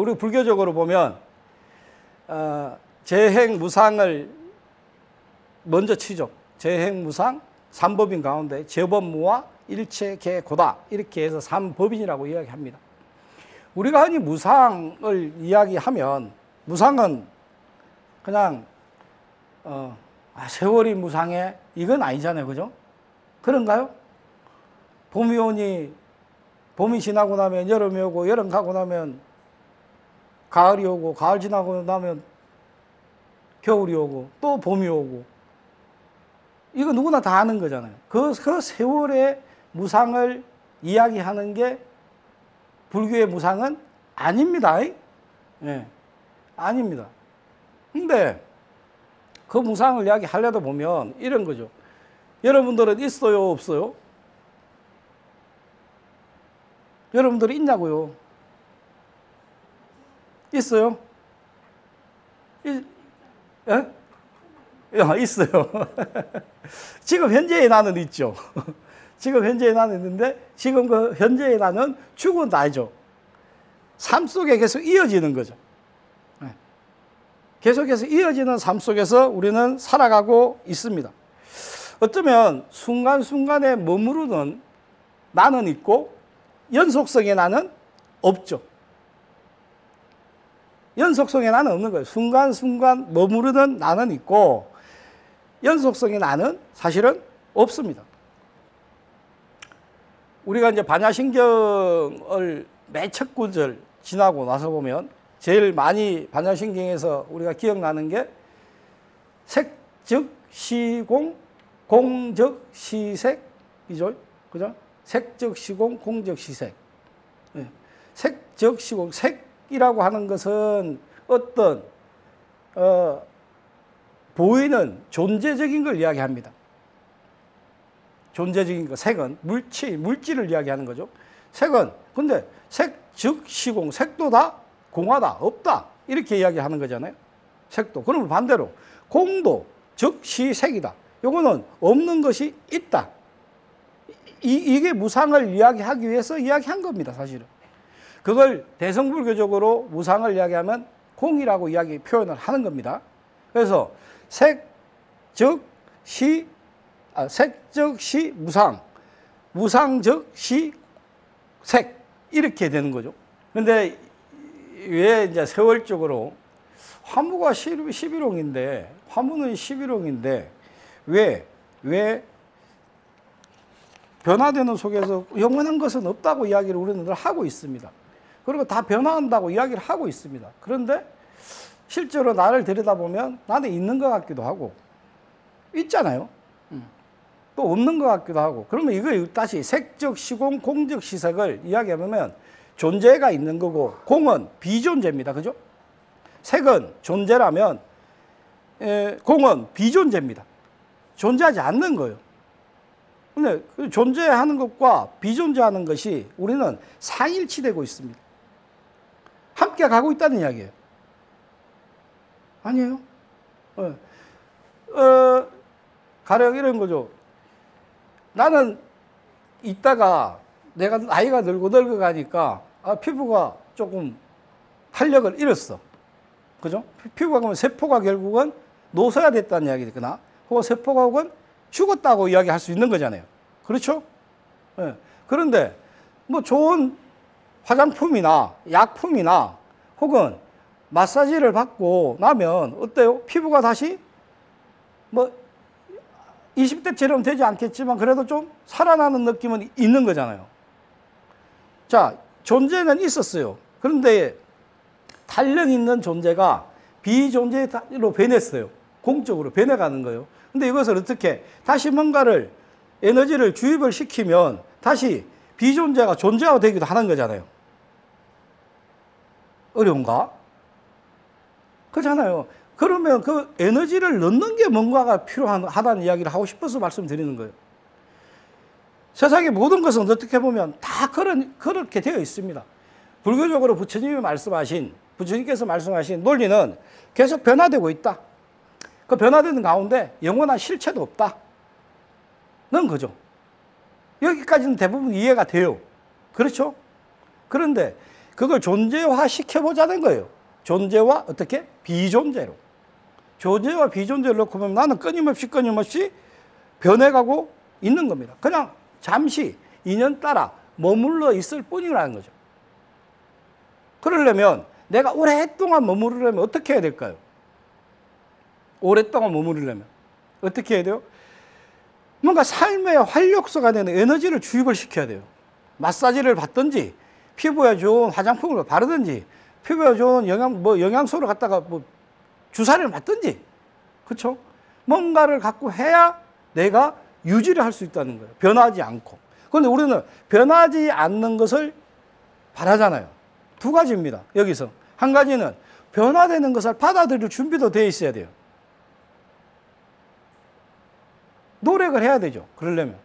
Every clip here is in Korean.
우리 불교적으로 보면 재행무상을 먼저 치죠. 재행무상 삼법인 가운데 재법무와 일체계고다 이렇게 해서 삼법인이라고 이야기합니다. 우리가 흔히 무상을 이야기하면 무상은 그냥 세월이 무상해 이건 아니잖아요. 그죠? 그런가요? 봄이 오니 봄이 지나고 나면 여름이 오고 여름 가고 나면 가을이 오고 가을 지나고 나면 겨울이 오고 또 봄이 오고 이거 누구나 다 아는 거잖아요. 그 세월의 무상을 이야기하는 게 불교의 무상은 아닙니다. 예, 아닙니다. 근데 그 무상을 이야기하려다 보면 이런 거죠. 여러분들은 있어요, 없어요? 여러분들이 있냐고요? 있어요? 예? 있어요. 지금 현재의 나는 있죠. 지금 현재의 나는 있는데 지금 그 현재의 나는 죽은 나죠. 삶 속에 계속 이어지는 거죠. 계속해서 이어지는 삶 속에서 우리는 살아가고 있습니다. 어쩌면 순간순간에 머무르는 나는 있고 연속성의 나는 없죠. 연속성의 나는 없는 거예요. 순간순간 머무르는 나는 있고 연속성의 나는 사실은 없습니다. 우리가 이제 반야신경을 매 첫 구절 지나고 나서 보면 제일 많이 반야신경에서 우리가 기억나는 게 색즉 시공, 공즉 시색이죠. 그죠? 색즉 시공, 공즉 시색. 색즉 시공, 색이라고 하는 것은 어떤 보이는 존재적인 걸 이야기합니다. 존재적인 거, 색은 물질을 이야기하는 거죠. 색은 근데 색 즉 시공, 색도 다 공하다, 없다 이렇게 이야기하는 거잖아요. 색도. 그러면 반대로 공도 즉 시색이다. 요거는 없는 것이 있다. 이게 무상을 이야기하기 위해서 이야기한 겁니다. 사실은. 그걸 대성불교적으로 무상을 이야기하면 공이라고 표현을 하는 겁니다. 그래서 색 즉 시 무상, 무상 즉 시 색 이렇게 되는 거죠. 그런데 왜 이제 세월적으로 화무가 11홍인데 화무는 11홍인데 왜 변화되는 속에서 영원한 것은 없다고 이야기를 우리는 늘 하고 있습니다. 그리고 다 변화한다고 이야기를 하고 있습니다. 그런데 실제로 나를 들여다보면 나는 있는 것 같기도 하고 있잖아요. 또 없는 것 같기도 하고. 그러면 이거 다시 색즉 시공, 공즉 시색을 이야기하면 존재가 있는 거고 공은 비존재입니다. 그죠? 색은 존재라면 공은 비존재입니다. 존재하지 않는 거예요. 근데 존재하는 것과 비존재하는 것이 우리는 상일치되고 있습니다. 함께 가고 있다는 이야기예요. 아니에요? 가령 이런 거죠. 나는 있다가 내가 나이가 늙어가니까 피부가 조금 탄력을 잃었어. 그죠? 피부가 그러면 세포가 결국은 노쇠가 됐다는 이야기니까 그 세포가 혹은 죽었다고 이야기할 수 있는 거잖아요. 그렇죠? 네. 그런데 뭐 좋은 화장품이나 약품이나 혹은 마사지를 받고 나면 어때요? 피부가 다시 뭐 20대처럼 되지 않겠지만 그래도 좀 살아나는 느낌은 있는 거잖아요. 자, 존재는 있었어요. 그런데 탄력 있는 존재가 비존재로 변했어요. 공적으로 변해가는 거예요. 근데 이것을 어떻게 다시 뭔가를 에너지를 주입을 시키면 다시 비존재가 존재가 되기도 하는 거잖아요. 어려운가? 그렇잖아요. 그러면 그 에너지를 넣는 게 뭔가가 필요하다는 이야기를 하고 싶어서 말씀드리는 거예요. 세상의 모든 것은 어떻게 보면 다 그렇게 되어 있습니다. 불교적으로 부처님께서 말씀하신 논리는 계속 변화되고 있다. 그 변화되는 가운데 영원한 실체도 없다. 는 거죠. 여기까지는 대부분 이해가 돼요. 그렇죠? 그런데 그걸 존재화 시켜보자는 거예요. 존재와 어떻게? 비존재로. 존재와 비존재를 놓고 보면 나는 끊임없이 변해가고 있는 겁니다. 그냥 잠시 인연 따라 머물러 있을 뿐이라는 거죠. 그러려면 내가 오랫동안 머무르려면 어떻게 해야 될까요? 오랫동안 머무르려면 어떻게 해야 돼요? 뭔가 삶의 활력소가 되는 에너지를 주입을 시켜야 돼요. 마사지를 받든지 피부에 좋은 화장품을 바르든지 피부에 좋은 영양소를 갖다가 주사를 맞든지, 그렇죠? 뭔가를 갖고 해야 내가 유지를 할 수 있다는 거예요. 변하지 않고. 그런데 우리는 변하지 않는 것을 바라잖아요. 두 가지입니다. 여기서 한 가지는 변화되는 것을 받아들일 준비도 되어 있어야 돼요. 노력을 해야 되죠. 그러려면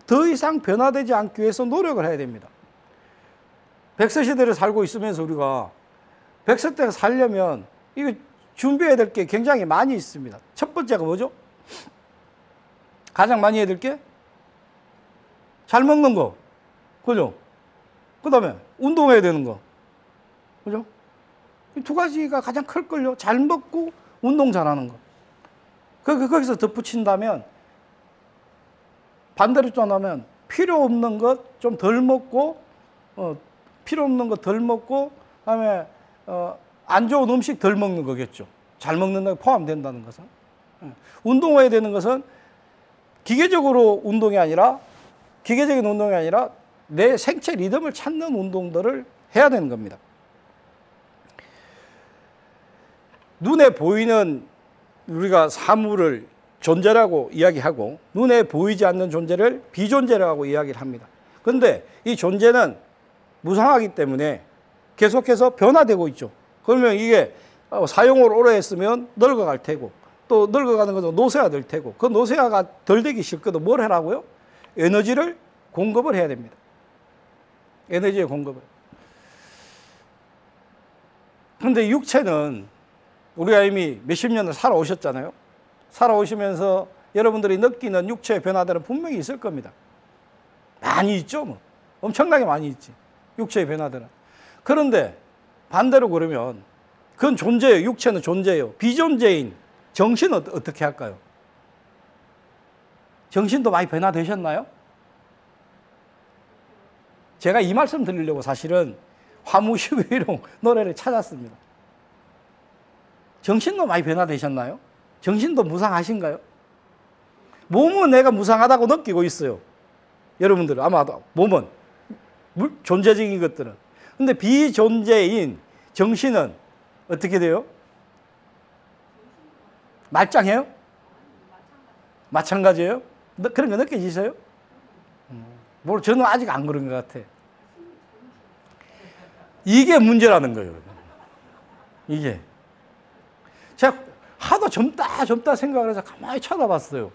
더 이상 변화되지 않기 위해서 노력을 해야 됩니다. 백세 시대를 살고 있으면서 우리가 백세 때 살려면 이거 준비해야 될 게 굉장히 많이 있습니다. 첫 번째가 뭐죠? 가장 많이 해야 될 게 잘 먹는 거, 그죠? 그 다음에 운동해야 되는 거, 그죠? 이 두 가지가 가장 클걸요. 잘 먹고 운동 잘하는 거. 거기서 덧붙인다면, 반대로 좀 하면 필요 없는 것 좀 덜 먹고, 필요 없는 거 덜 먹고, 그다음에 안 좋은 음식 덜 먹는 거겠죠. 잘 먹는 데 포함된다는 것은. 운동해야 되는 것은 기계적인 운동이 아니라 내 생체 리듬을 찾는 운동들을 해야 되는 겁니다. 눈에 보이는 우리가 사물을 존재라고 이야기하고 눈에 보이지 않는 존재를 비존재라고 이야기를 합니다. 그런데 이 존재는 무상하기 때문에 계속해서 변화되고 있죠. 그러면 이게 사용을 오래 했으면 늙어갈 테고 또 늙어가는 것은 노쇠화 될 테고 그 노쇠화가 덜 되기 싫거든 뭘 하라고요? 에너지를 공급을 해야 됩니다. 에너지의 공급을. 그런데 육체는 우리가 이미 몇십 년을 살아오셨잖아요. 살아오시면서 여러분들이 느끼는 육체의 변화들은 분명히 있을 겁니다. 많이 있죠. 뭐. 엄청나게 많이 있지. 육체의 변화들은. 그런데 반대로 그러면 그건 존재예요. 육체는 존재예요. 비존재인 정신은 어떻게 할까요? 정신도 많이 변화되셨나요? 제가 이 말씀 드리려고 사실은 화무시위롱 노래를 찾았습니다. 정신도 많이 변화되셨나요? 정신도 무상하신가요? 몸은 내가 무상하다고 느끼고 있어요. 여러분들은 아마도 몸은 존재적인 것들은. 근데 비존재인 정신은 어떻게 돼요? 말짱해요? 마찬가지예요? 그런 거 느껴지세요? 저는 아직 안 그런 것 같아. 이게 문제라는 거예요. 이게. 제가 하도 젊다 생각을 해서 가만히 쳐다봤어요.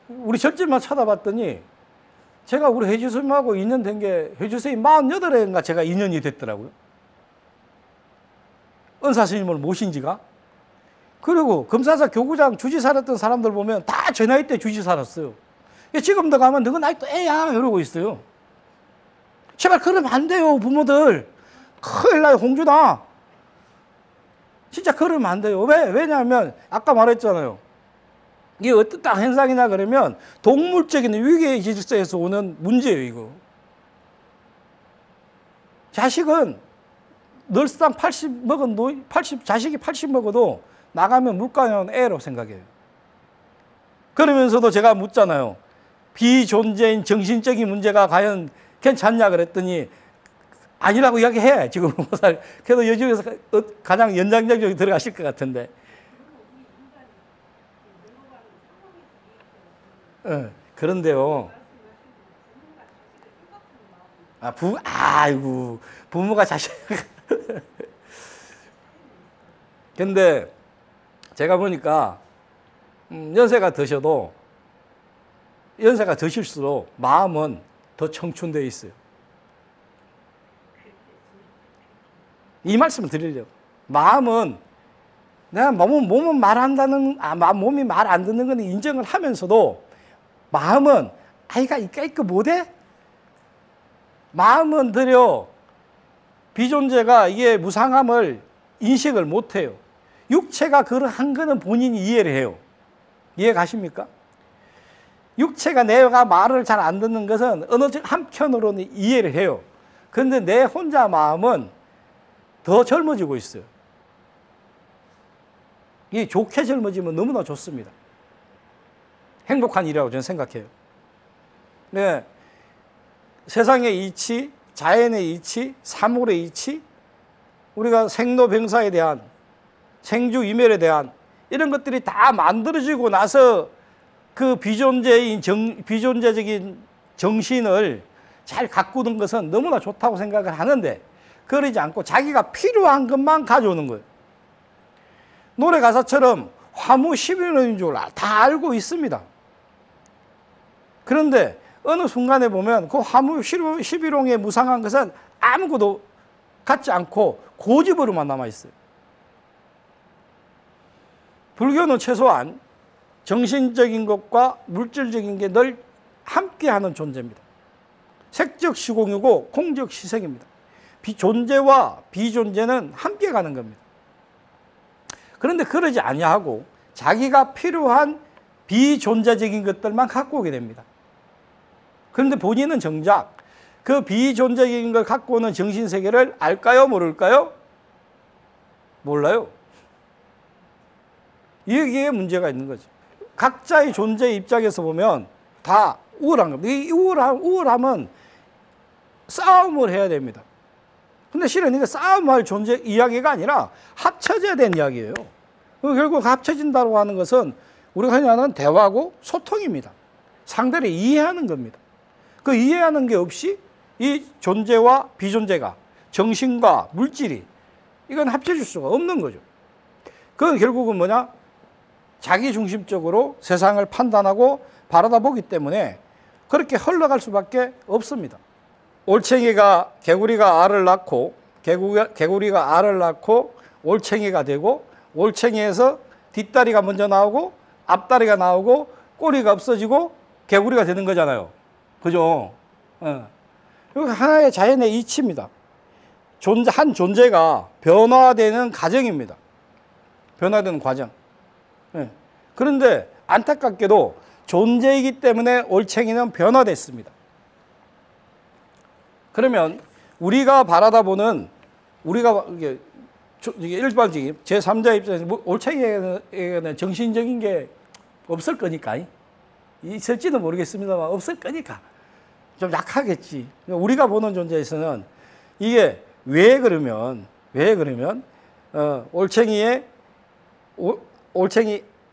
우리 절집만 쳐다봤더니 제가 우리 회주 선생님하고 인연 된 게 회주 선생님 48회인가 제가 인연이 됐더라고요. 은사 스님을 모신 지가. 그리고 금사사 교구장 주지 살았던 사람들 보면 다 제 나이 때 주지 살았어요. 지금도 가면 너가 나이 또 애야 이러고 있어요. 제발 그러면 안 돼요 부모들. 큰일 나요 홍주다. 진짜 그러면 안 돼요. 왜냐하면 아까 말했잖아요. 이게 어떤 현상이냐 그러면 동물적인 위계 질서에서 오는 문제예요 이거. 자식은 늘상 80 먹은 자식이 80 먹어도 나가면 물가는 애로 생각해요. 그러면서도 제가 묻잖아요. 비존재인 정신적인 문제가 과연 괜찮냐 그랬더니 아니라고 이야기해 지금. 그래도 요즘에서 가장 연장적으로 들어가실 것 같은데. 그런데요. 아이고 부모가 자식. 근데 제가 보니까 연세가 드실수록 마음은 더 청춘되어 있어요. 이 말씀을 드리려고. 마음은 내가 몸은 몸이 말 안 듣는 건 인정을 하면서도 마음은 아이가 이까 못해? 마음은 들여 비존재가 이게 무상함을 인식을 못해요. 육체가 그한 거는 본인이 이해를 해요. 이해 가십니까? 육체가 내가 말을 잘 안 듣는 것은 어느 한편으로는 이해를 해요. 그런데 내 혼자 마음은 더 젊어지고 있어요. 이 좋게 젊어지면 너무나 좋습니다. 행복한 일이라고 저는 생각해요. 네, 세상의 이치, 자연의 이치, 사물의 이치, 우리가 생로병사에 대한, 생주이멸에 대한 이런 것들이 다 만들어지고 나서 그 비존재적인 정신을 잘 가꾸는 것은 너무나 좋다고 생각을 하는데, 그러지 않고 자기가 필요한 것만 가져오는 거예요. 노래 가사처럼 화무 11호인 줄 다 알고 있습니다. 그런데 어느 순간에 보면 그 화무 11호의 무상한 것은 아무것도 갖지 않고 고집으로만 남아있어요. 불교는 최소한 정신적인 것과 물질적인 게 늘 함께하는 존재입니다. 색적 시공이고 공적 시색입니다. 존재와 비존재는 함께 가는 겁니다. 그런데 그러지 아니하고 자기가 필요한 비존재적인 것들만 갖고 오게 됩니다. 그런데 본인은 정작 그 비존재적인 걸 갖고 오는 정신세계를 알까요? 모를까요? 몰라요. 여기에 문제가 있는 거죠. 각자의 존재 입장에서 보면 다 우월한 겁니다. 이 우월함은 싸움을 해야 됩니다. 근데 실은 이게 싸움할 존재 이야기가 아니라 합쳐져야 되는 이야기예요. 결국 합쳐진다고 하는 것은 우리가 흔히 하는 대화고 소통입니다. 상대를 이해하는 겁니다. 그 이해하는 게 없이 이 존재와 비존재가, 정신과 물질이, 이건 합쳐질 수가 없는 거죠. 그건 결국은 뭐냐? 자기중심적으로 세상을 판단하고 바라다보기 때문에 그렇게 흘러갈 수밖에 없습니다. 올챙이가 개구리가 알을 낳고, 개구리가 알을 낳고 올챙이가 되고, 올챙이에서 뒷다리가 먼저 나오고 앞다리가 나오고 꼬리가 없어지고 개구리가 되는 거잖아요. 그죠? 이거 하나의 자연의 이치입니다. 한 존재가 변화되는 과정입니다. 변화되는 과정. 그런데 안타깝게도 존재이기 때문에 올챙이는 변화됐습니다. 그러면 우리가 바라다보는, 우리가 이게 일반적인 제3자 입장에서 올챙이에게는 정신적인 게 없을 거니까, 있을지는 모르겠습니다만 없을 거니까 좀 약하겠지. 우리가 보는 존재에서는 이게 왜 그러면 올챙이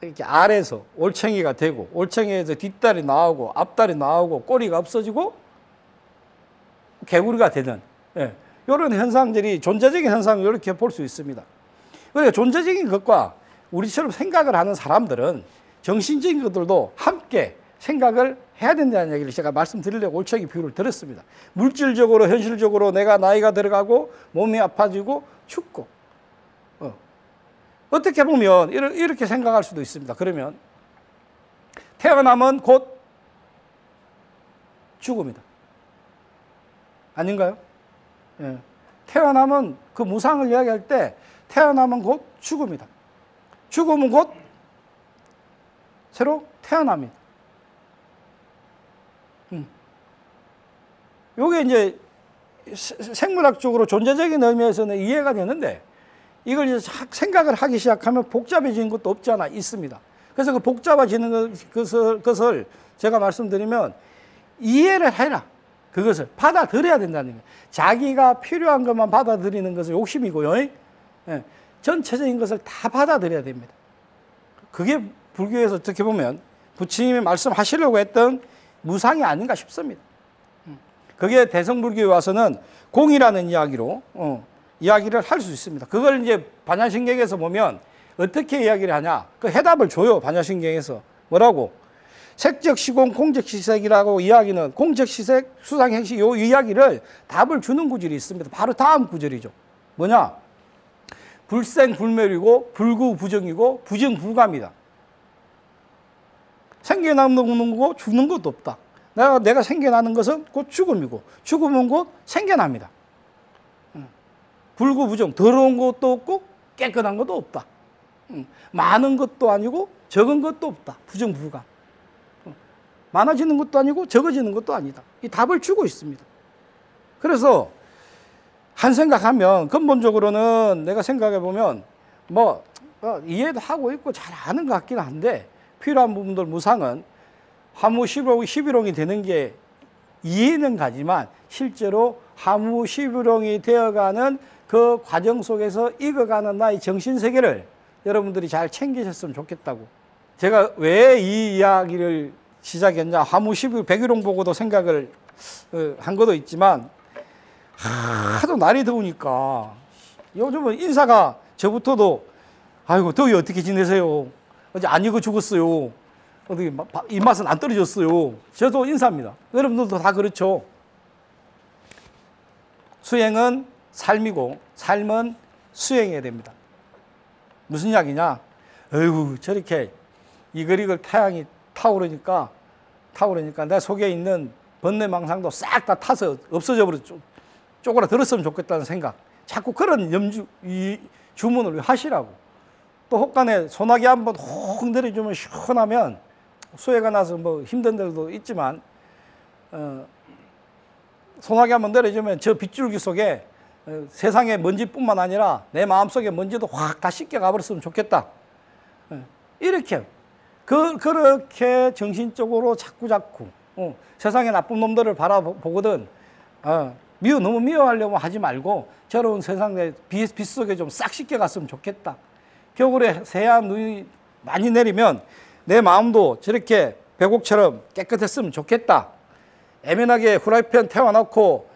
이렇게 알에서 올챙이가 되고, 올챙이에서 뒷다리 나오고 앞다리 나오고 꼬리가 없어지고 개구리가 되는, 이런 현상들이, 존재적인 현상을 이렇게 볼 수 있습니다. 그러니까 존재적인 것과 우리처럼 생각을 하는 사람들은 정신적인 것들도 함께 생각을 해야 된다는 얘기를 제가 말씀드리려고 올챙이 비유를 들었습니다. 물질적으로, 현실적으로 내가 나이가 들어가고 몸이 아파지고 죽고, 어떻게 보면 이렇게 생각할 수도 있습니다. 그러면 태어남은 곧 죽음이다. 아닌가요? 태어남은, 그 무상을 이야기할 때 태어남은 곧 죽음이다. 죽음은 곧 새로 태어납니다. 요게 이제 생물학적으로 존재적인 의미에서는 이해가 되는데, 이걸 이제 생각을 하기 시작하면 복잡해지는 것도 없지 않아 있습니다. 그래서 그 복잡해지는 것을 제가 말씀드리면 이해를 해라. 그것을 받아들여야 된다는 거예요. 자기가 필요한 것만 받아들이는 것은 욕심이고요. 전체적인 것을 다 받아들여야 됩니다. 그게 불교에서 어떻게 보면 부처님이 말씀하시려고 했던 무상이 아닌가 싶습니다. 그게 대성불교에 와서는 공이라는 이야기로 이야기를 할 수 있습니다. 그걸 이제 반야신경에서 보면 어떻게 이야기를 하냐, 그 해답을 줘요. 반야신경에서 뭐라고? 색적 시공 공적 시색이라고 이야기는, 공적 시색 수상 행식, 요 이야기를 답을 주는 구절이 있습니다. 바로 다음 구절이죠. 뭐냐? 불생 불멸이고 불구 부정이고 부정 불가입니다. 생겨나는 거고 죽는 것도 없다. 내가 생겨나는 것은 곧 죽음이고 죽음은 곧 생겨납니다. 불구부정, 더러운 것도 없고 깨끗한 것도 없다. 많은 것도 아니고 적은 것도 없다. 부정불감. 많아지는 것도 아니고 적어지는 것도 아니다. 이 답을 주고 있습니다. 그래서 한 생각하면 근본적으로는 내가 생각해 보면 이해도 하고 있고 잘 아는 것 같긴 한데 필요한 부분들 무상은 화무 11홍이 되는 게 이해는 가지만 실제로 화무 11홍이 되어가는 그 과정 속에서 익어가는 나의 정신세계를 여러분들이 잘 챙기셨으면 좋겠다고. 제가 왜 이 이야기를 시작했냐, 화무 111홍 보고도 생각을 한 것도 있지만 하도 날이 더우니까 요즘은 인사가 저부터도 아이고 더위 어떻게 지내세요? 어제 안 익어 죽었어요. 어떻게 입맛은 안 떨어졌어요. 저도 인사합니다. 여러분들도 다 그렇죠. 수행은 삶이고 삶은 수행해야 됩니다. 무슨 이야기냐? 어이구 저렇게 이글이글 태양이 타오르니까 내 속에 있는 번뇌망상도 싹 다 타서 없어져 버려 쪼그라들었으면 좋겠다는 생각. 자꾸 그런 주문을 하시라고. 또 혹간에 소나기 한번 혹 내려주면 시원하면 수해가 나서 힘든 데도 있지만 소나기 한번 내려주면 저 빗줄기 속에 세상의 먼지뿐만 아니라 내 마음속의 먼지도 확 다 씻겨 가버렸으면 좋겠다. 이렇게 그렇게 정신적으로 자꾸 세상의 나쁜 놈들을 바라보거든 너무 미워하려고 하지 말고 저런 세상의 빛 속에 좀 싹 씻겨 갔으면 좋겠다. 겨울에 새하얀 눈이 많이 내리면 내 마음도 저렇게 백옥처럼 깨끗했으면 좋겠다. 애매하게 후라이팬 태워놓고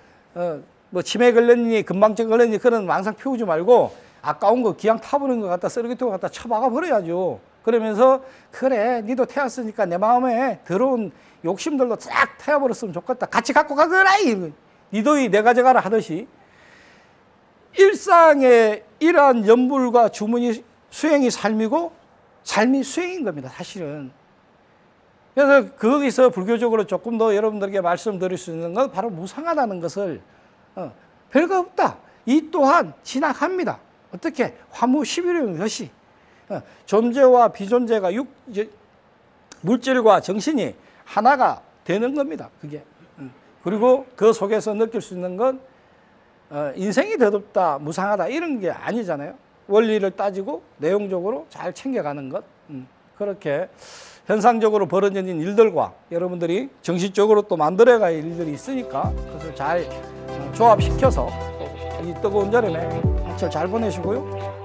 치매 걸렸니 금방증 걸렸니 그런 망상 피우지 말고 아까운 거 기왕 타버린 것 같다 쓰레기통 갖다 쳐박아 버려야죠. 그러면서 그래 니도 태웠으니까 내 마음에 더러운 욕심들도 싹 태워버렸으면 좋겠다. 같이 갖고 가거라. 니도이 내 가져가라 하듯이 일상의 이러한 염불과 주문이 수행이 삶이고 삶이 수행인 겁니다. 사실은. 그래서 거기서 불교적으로 조금 더 여러분들에게 말씀드릴 수 있는 건 바로 무상하다는 것을 별거 없다. 이 또한 지나갑니다. 어떻게? 화무 11홍 것이 존재와 비존재가 물질과 정신이 하나가 되는 겁니다. 그게. 그리고 그 속에서 느낄 수 있는 건 인생이 더럽다, 무상하다 이런 게 아니잖아요. 원리를 따지고 내용적으로 잘 챙겨가는 것. 그렇게 현상적으로 벌어지는 일들과 여러분들이 정신적으로 또 만들어갈 일들이 있으니까 그것을 잘 조합시켜서 이 뜨거운 여름에 한철 잘 보내시고요.